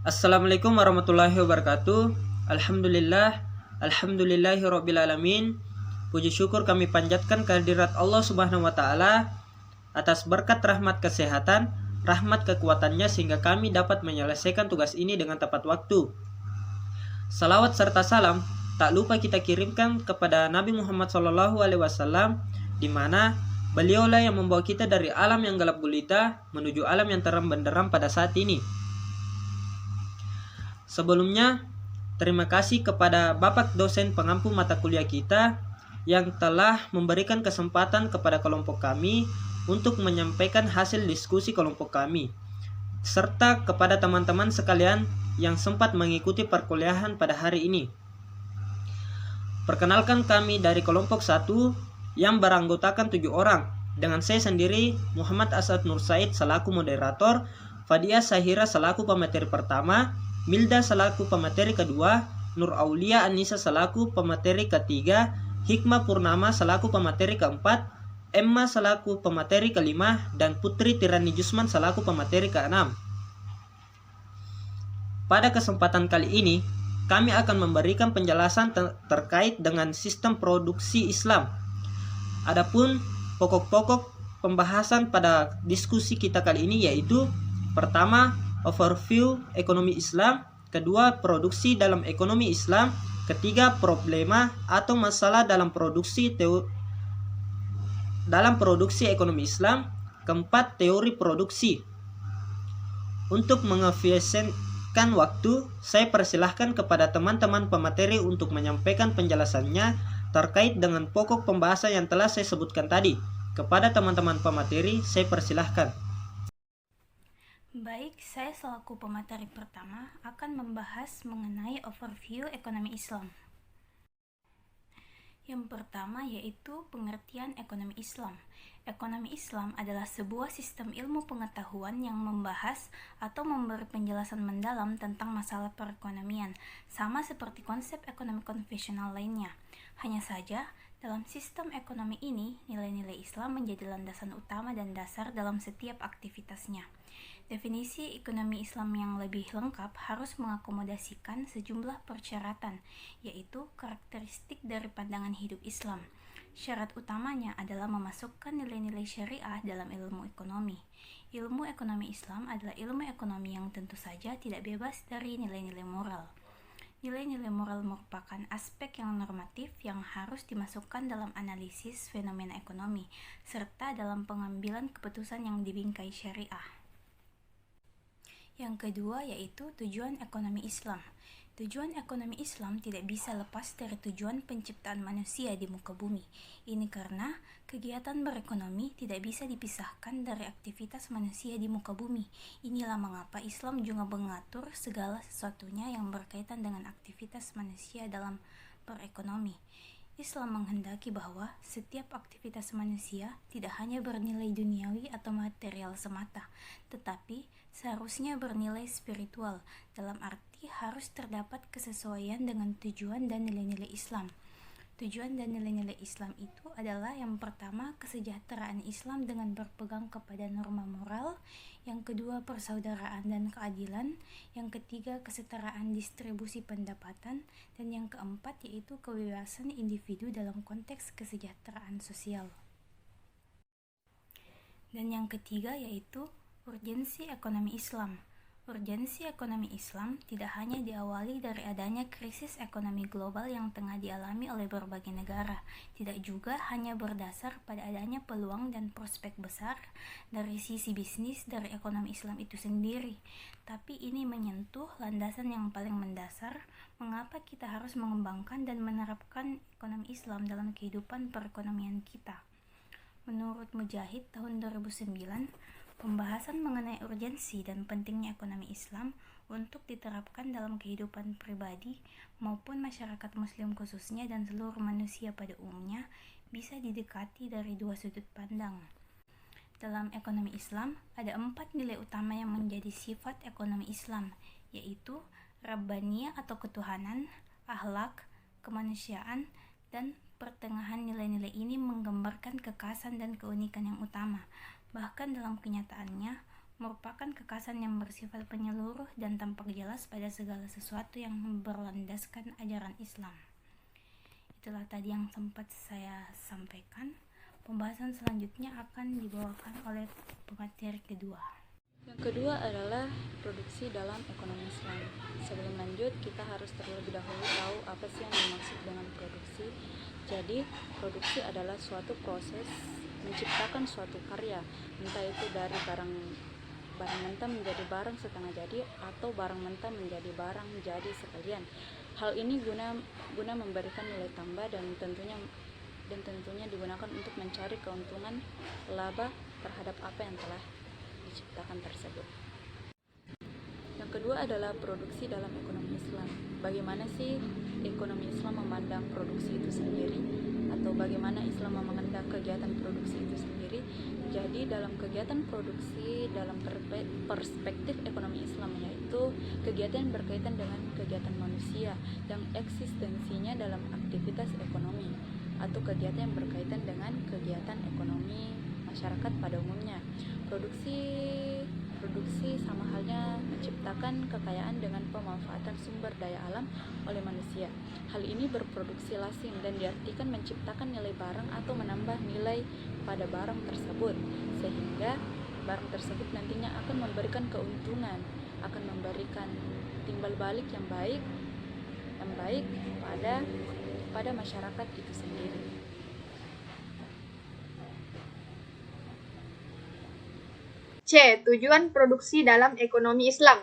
Assalamualaikum warahmatullahi wabarakatuh. Alhamdulillah, alhamdulillahirabbil alamin. Puji syukur kami panjatkan kehadirat Allah Subhanahu wa taala atas berkat rahmat kesehatan, rahmat kekuatannya sehingga kami dapat menyelesaikan tugas ini dengan tepat waktu. Salawat serta salam tak lupa kita kirimkan kepada Nabi Muhammad SAW, di mana beliaulah yang membawa kita dari alam yang gelap gulita menuju alam yang terang benderang pada saat ini. Sebelumnya, terima kasih kepada Bapak dosen pengampu mata kuliah kita yang telah memberikan kesempatan kepada kelompok kami untuk menyampaikan hasil diskusi kelompok kami, serta kepada teman-teman sekalian yang sempat mengikuti perkuliahan pada hari ini. Perkenalkan, kami dari kelompok 1 yang beranggotakan 7 orang, dengan saya sendiri Muhammad Asad Nur Said selaku moderator, Fadia Sahira selaku pemateri pertama, Milda selaku pemateri kedua, Nur Aulia Anissa selaku pemateri ketiga, Hikmah Purnama selaku pemateri keempat, Emma selaku pemateri kelima, dan Putri Tirani Jusman selaku pemateri keenam. Pada kesempatan kali ini, kami akan memberikan penjelasan terkait dengan sistem produksi Islam. Adapun pokok-pokok pembahasan pada diskusi kita kali ini yaitu: pertama, overview ekonomi Islam; kedua, produksi dalam ekonomi Islam; ketiga, problema atau masalah dalam produksi ekonomi Islam; keempat, teori produksi. Untuk mengefisienkan waktu, saya persilahkan kepada teman-teman pemateri untuk menyampaikan penjelasannya terkait dengan pokok pembahasan yang telah saya sebutkan tadi. Kepada teman-teman pemateri, saya persilahkan. Baik, saya selaku pemateri pertama akan membahas mengenai overview ekonomi Islam. Yang pertama yaitu pengertian ekonomi Islam. Ekonomi Islam adalah sebuah sistem ilmu pengetahuan yang membahas atau memberi penjelasan mendalam tentang masalah perekonomian, sama seperti konsep ekonomi konvensional lainnya. Hanya saja, dalam sistem ekonomi ini, nilai-nilai Islam menjadi landasan utama dan dasar dalam setiap aktivitasnya. Definisi ekonomi Islam yang lebih lengkap harus mengakomodasikan sejumlah persyaratan, yaitu karakteristik dari pandangan hidup Islam. Syarat utamanya adalah memasukkan nilai-nilai syariah dalam ilmu ekonomi. Ilmu ekonomi Islam adalah ilmu ekonomi yang tentu saja tidak bebas dari nilai-nilai moral. Nilai-nilai moral merupakan aspek yang normatif yang harus dimasukkan dalam analisis fenomena ekonomi, serta dalam pengambilan keputusan yang dibingkai syariah. Yang kedua yaitu tujuan ekonomi Islam. Tujuan ekonomi Islam tidak bisa lepas dari tujuan penciptaan manusia di muka bumi. Ini karena kegiatan berekonomi tidak bisa dipisahkan dari aktivitas manusia di muka bumi. Inilah mengapa Islam juga mengatur segala sesuatunya yang berkaitan dengan aktivitas manusia dalam berekonomi. Islam menghendaki bahwa setiap aktivitas manusia tidak hanya bernilai duniawi atau material semata, tetapi seharusnya bernilai spiritual, dalam arti harus terdapat kesesuaian dengan tujuan dan nilai-nilai Islam. Tujuan dan nilai-nilai Islam itu adalah yang pertama, kesejahteraan Islam dengan berpegang kepada norma moral; yang kedua, persaudaraan dan keadilan; yang ketiga, kesetaraan distribusi pendapatan; dan yang keempat yaitu kebebasan individu dalam konteks kesejahteraan sosial. Dan yang ketiga yaitu urgensi ekonomi Islam. Urgensi ekonomi Islam tidak hanya diawali dari adanya krisis ekonomi global yang tengah dialami oleh berbagai negara, tidak juga hanya berdasar pada adanya peluang dan prospek besar dari sisi bisnis dari ekonomi Islam itu sendiri, tapi ini menyentuh landasan yang paling mendasar mengapa kita harus mengembangkan dan menerapkan ekonomi Islam dalam kehidupan perekonomian kita. Menurut Mujahid tahun 2009, pembahasan mengenai urgensi dan pentingnya ekonomi Islam untuk diterapkan dalam kehidupan pribadi maupun masyarakat muslim khususnya dan seluruh manusia pada umumnya bisa didekati dari dua sudut pandang. Dalam ekonomi Islam, ada 4 nilai utama yang menjadi sifat ekonomi Islam, yaitu Rabbaniyah atau ketuhanan, akhlak, kemanusiaan, dan pertengahan. Nilai-nilai ini menggambarkan kekhasan dan keunikan yang utama. Bahkan dalam kenyataannya, merupakan kekasan yang bersifat penyeluruh dan tampak jelas pada segala sesuatu yang berlandaskan ajaran Islam. Itulah tadi yang sempat saya sampaikan. Pembahasan selanjutnya akan dibawakan oleh pemateri kedua. Yang kedua adalah produksi dalam ekonomi Islam. Sebelum lanjut, kita harus terlebih dahulu tahu apa sih yang dimaksud dengan produksi. Jadi, produksi adalah suatu proses menciptakan suatu karya, entah itu dari barang mentah menjadi barang setengah jadi atau barang mentah menjadi barang jadi sekalian. Hal ini guna memberikan nilai tambah dan tentunya digunakan untuk mencari keuntungan laba terhadap apa yang telah diciptakan tersebut. Yang kedua adalah produksi dalam ekonomi Islam. Bagaimana sih ekonomi Islam memandang produksi itu sendiri, atau bagaimana Islam memandang kegiatan produksi itu sendiri? Jadi dalam kegiatan produksi dalam perspektif ekonomi Islam, yaitu kegiatan yang berkaitan dengan kegiatan manusia yang eksistensinya dalam aktivitas ekonomi, atau kegiatan yang berkaitan dengan kegiatan ekonomi masyarakat pada umumnya. Produksi sama halnya menciptakan kekayaan dengan pemanfaatan sumber daya alam oleh manusia. Hal ini berproduksi lazim dan diartikan menciptakan nilai barang atau menambah nilai pada barang tersebut, sehingga barang tersebut nantinya akan memberikan keuntungan, akan memberikan timbal balik yang baik pada masyarakat itu sendiri. C. Tujuan produksi dalam ekonomi Islam.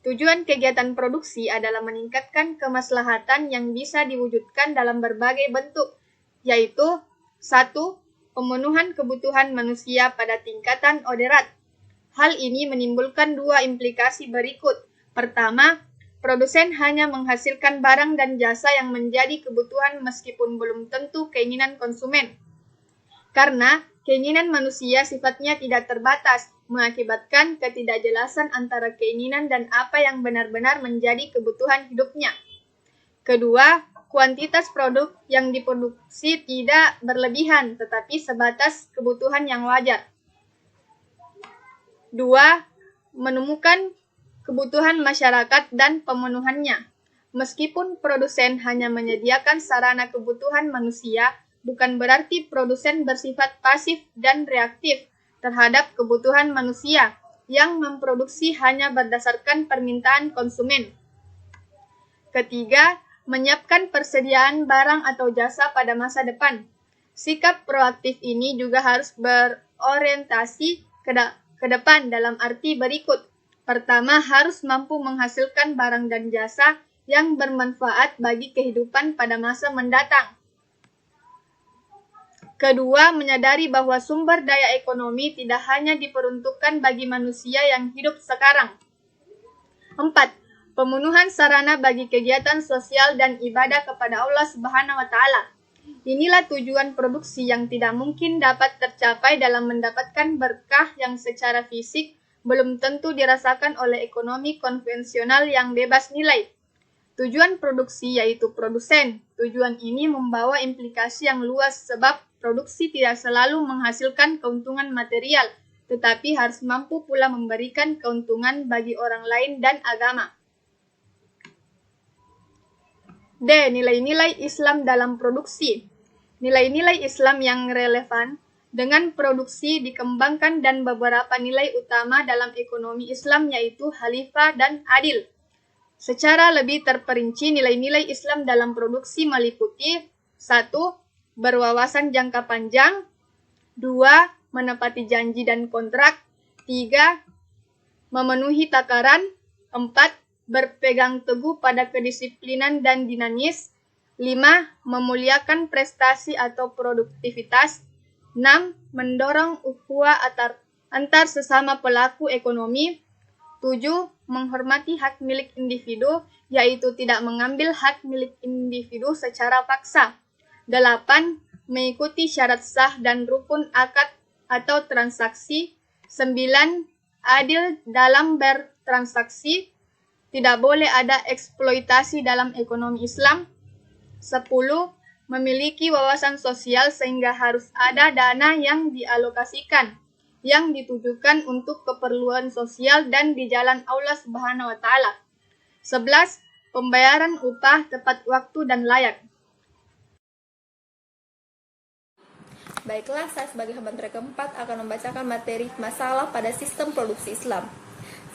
Tujuan kegiatan produksi adalah meningkatkan kemaslahatan yang bisa diwujudkan dalam berbagai bentuk, yaitu 1. Pemenuhan kebutuhan manusia pada tingkatan moderat. Hal ini menimbulkan dua implikasi berikut. Pertama, produsen hanya menghasilkan barang dan jasa yang menjadi kebutuhan meskipun belum tentu keinginan konsumen. Karena keinginan manusia sifatnya tidak terbatas, mengakibatkan ketidakjelasan antara keinginan dan apa yang benar-benar menjadi kebutuhan hidupnya. Kedua, kuantitas produk yang diproduksi tidak berlebihan, tetapi sebatas kebutuhan yang wajar. 2. Menemukan kebutuhan masyarakat dan pemenuhannya. Meskipun produsen hanya menyediakan sarana kebutuhan manusia, bukan berarti produsen bersifat pasif dan reaktif terhadap kebutuhan manusia yang memproduksi hanya berdasarkan permintaan konsumen. Ketiga, menyiapkan persediaan barang atau jasa pada masa depan. Sikap proaktif ini juga harus berorientasi ke depan dalam arti berikut. Pertama, harus mampu menghasilkan barang dan jasa yang bermanfaat bagi kehidupan pada masa mendatang. Kedua, menyadari bahwa sumber daya ekonomi tidak hanya diperuntukkan bagi manusia yang hidup sekarang. 4. Pemenuhan sarana bagi kegiatan sosial dan ibadah kepada Allah Subhanahu wa Ta'ala. Inilah tujuan produksi yang tidak mungkin dapat tercapai dalam mendapatkan berkah yang secara fisik belum tentu dirasakan oleh ekonomi konvensional yang bebas nilai. Tujuan produksi yaitu produsen. Tujuan ini membawa implikasi yang luas sebab produksi tidak selalu menghasilkan keuntungan material, tetapi harus mampu pula memberikan keuntungan bagi orang lain dan agama. D. Nilai-nilai Islam dalam produksi. Nilai-nilai Islam yang relevan dengan produksi dikembangkan dan beberapa nilai utama dalam ekonomi Islam yaitu khalifah dan adil. Secara lebih terperinci, nilai-nilai Islam dalam produksi meliputi 1. Berwawasan jangka panjang. 2. Menepati janji dan kontrak. 3. Memenuhi takaran. 4. Berpegang teguh pada kedisiplinan dan dinamis. 5. Memuliakan prestasi atau produktivitas. 6. Mendorong ukhuwah antar sesama pelaku ekonomi. 7. Menghormati hak milik individu, yaitu tidak mengambil hak milik individu secara paksa. 8. Mengikuti syarat sah dan rukun akad atau transaksi. 9. Adil dalam bertransaksi. Tidak boleh ada eksploitasi dalam ekonomi Islam. 10. Memiliki wawasan sosial sehingga harus ada dana yang dialokasikan, yang ditujukan untuk keperluan sosial dan di jalan Allah Subhanahu wa taala. 11. Pembayaran upah tepat waktu dan layak. Baiklah, saya sebagai hambaran keempat akan membacakan materi masalah pada sistem produksi Islam.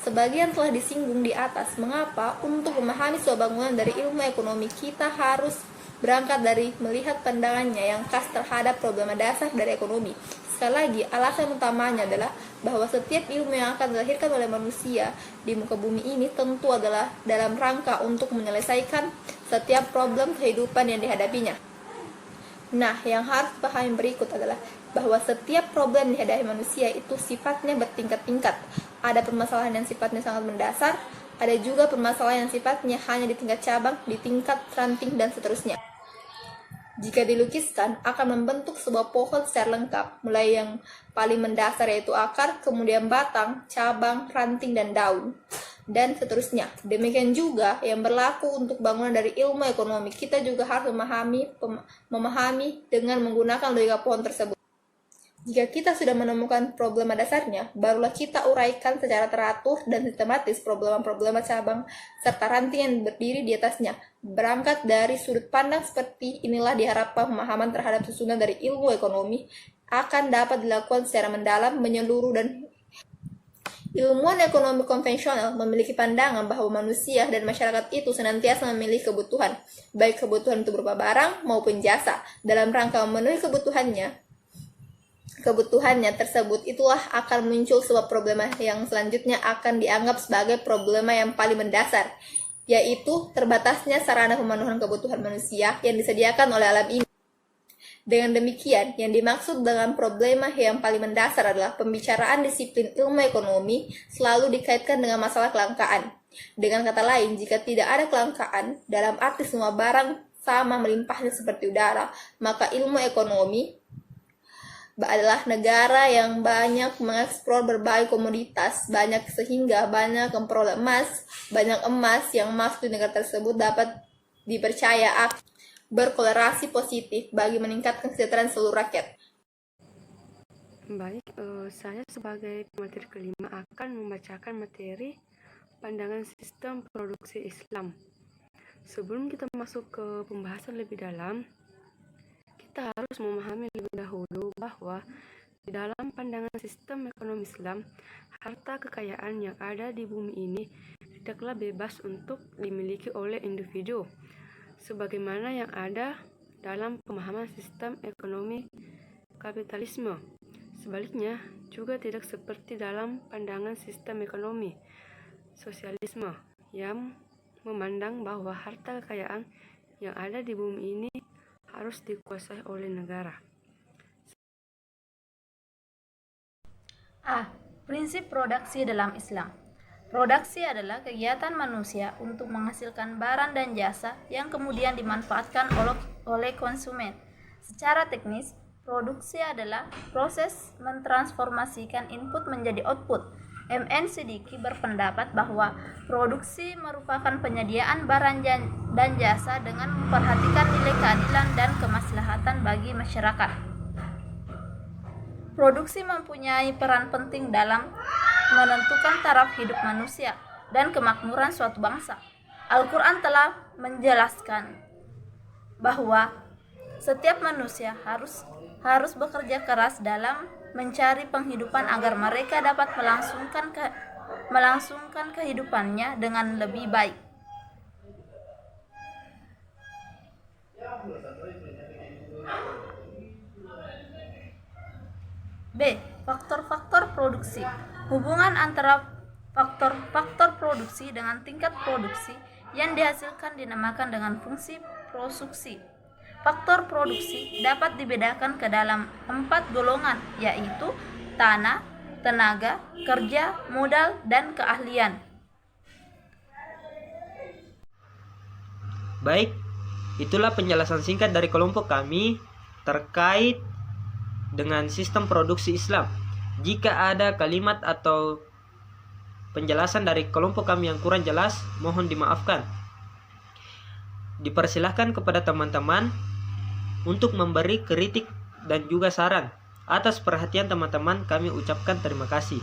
Sebagian telah disinggung di atas, mengapa untuk memahami sebuah bangunan dari ilmu ekonomi kita harus berangkat dari melihat pandangannya yang khas terhadap problema dasar dari ekonomi. Sekali lagi, alasan utamanya adalah bahwa setiap ilmu yang akan dilahirkan oleh manusia di muka bumi ini tentu adalah dalam rangka untuk menyelesaikan setiap problem kehidupan yang dihadapinya. Nah, yang harus dipahami berikut adalah bahwa setiap problem yang dihadapi manusia itu sifatnya bertingkat-tingkat. Ada permasalahan yang sifatnya sangat mendasar, ada juga permasalahan yang sifatnya hanya di tingkat cabang, di tingkat ranting, dan seterusnya. Jika dilukiskan, akan membentuk sebuah pohon secara lengkap, mulai yang paling mendasar yaitu akar, kemudian batang, cabang, ranting, dan daun, dan seterusnya. Demikian juga yang berlaku untuk bangunan dari ilmu ekonomi. Kita juga harus memahami dengan menggunakan logika pohon tersebut. Jika kita sudah menemukan problema dasarnya, barulah kita uraikan secara teratur dan sistematis problema-problema cabang serta ranting yang berdiri di atasnya. Berangkat dari sudut pandang seperti inilah diharapkan pemahaman terhadap susunan dari ilmu ekonomi akan dapat dilakukan secara mendalam, menyeluruh, dan ilmuwan ekonomi konvensional memiliki pandangan bahwa manusia dan masyarakat itu senantiasa memiliki kebutuhan, baik kebutuhan itu berupa barang maupun jasa. Dalam rangka memenuhi kebutuhannya tersebut, itulah akan muncul sebuah problema yang selanjutnya akan dianggap sebagai problema yang paling mendasar, yaitu terbatasnya sarana pemenuhan kebutuhan manusia yang disediakan oleh alam ini. Dengan demikian, yang dimaksud dengan problema yang paling mendasar adalah pembicaraan disiplin ilmu ekonomi selalu dikaitkan dengan masalah kelangkaan. Dengan kata lain, jika tidak ada kelangkaan, dalam arti semua barang sama melimpahnya seperti udara, maka ilmu ekonomi adalah negara yang banyak mengeksplor berbagai komoditas, banyak sehingga banyak memperoleh emas, yang emas di negara tersebut dapat dipercaya akan berkorelasi positif bagi meningkatkan kesejahteraan seluruh rakyat. Baik, saya sebagai pemateri kelima akan membacakan materi pandangan sistem produksi Islam. Sebelum kita masuk ke pembahasan lebih dalam, kita harus memahami lebih dahulu bahwa di dalam pandangan sistem ekonomi Islam, harta kekayaan yang ada di bumi ini tidaklah bebas untuk dimiliki oleh individu, sebagaimana yang ada dalam pemahaman sistem ekonomi kapitalisme. Sebaliknya, juga tidak seperti dalam pandangan sistem ekonomi sosialisme yang memandang bahwa harta kekayaan yang ada di bumi ini harus dikuasai oleh negara. A. Prinsip produksi dalam Islam. Produksi adalah kegiatan manusia untuk menghasilkan barang dan jasa yang kemudian dimanfaatkan oleh konsumen. Secara teknis, produksi adalah proses mentransformasikan input menjadi output. M.N. Siddiqui berpendapat bahwa produksi merupakan penyediaan barang dan jasa dengan memperhatikan nilai keadilan dan kemaslahatan bagi masyarakat. Produksi mempunyai peran penting dalam menentukan taraf hidup manusia dan kemakmuran suatu bangsa. Al-Quran telah menjelaskan bahwa setiap manusia harus bekerja keras dalam mencari penghidupan agar mereka dapat melangsungkan kehidupannya dengan lebih baik. B. Faktor-faktor produksi. Hubungan antara faktor-faktor produksi dengan tingkat produksi yang dihasilkan dinamakan dengan fungsi prosuksi. Faktor produksi dapat dibedakan ke dalam 4 golongan, yaitu tanah, tenaga, kerja, modal, dan keahlian. Baik, itulah penjelasan singkat dari kelompok kami terkait dengan sistem produksi Islam. Jika ada kalimat atau penjelasan dari kelompok kami yang kurang jelas, mohon dimaafkan. Dipersilahkan kepada teman-teman untuk memberi kritik dan juga saran Atas perhatian teman-teman, kami ucapkan terima kasih.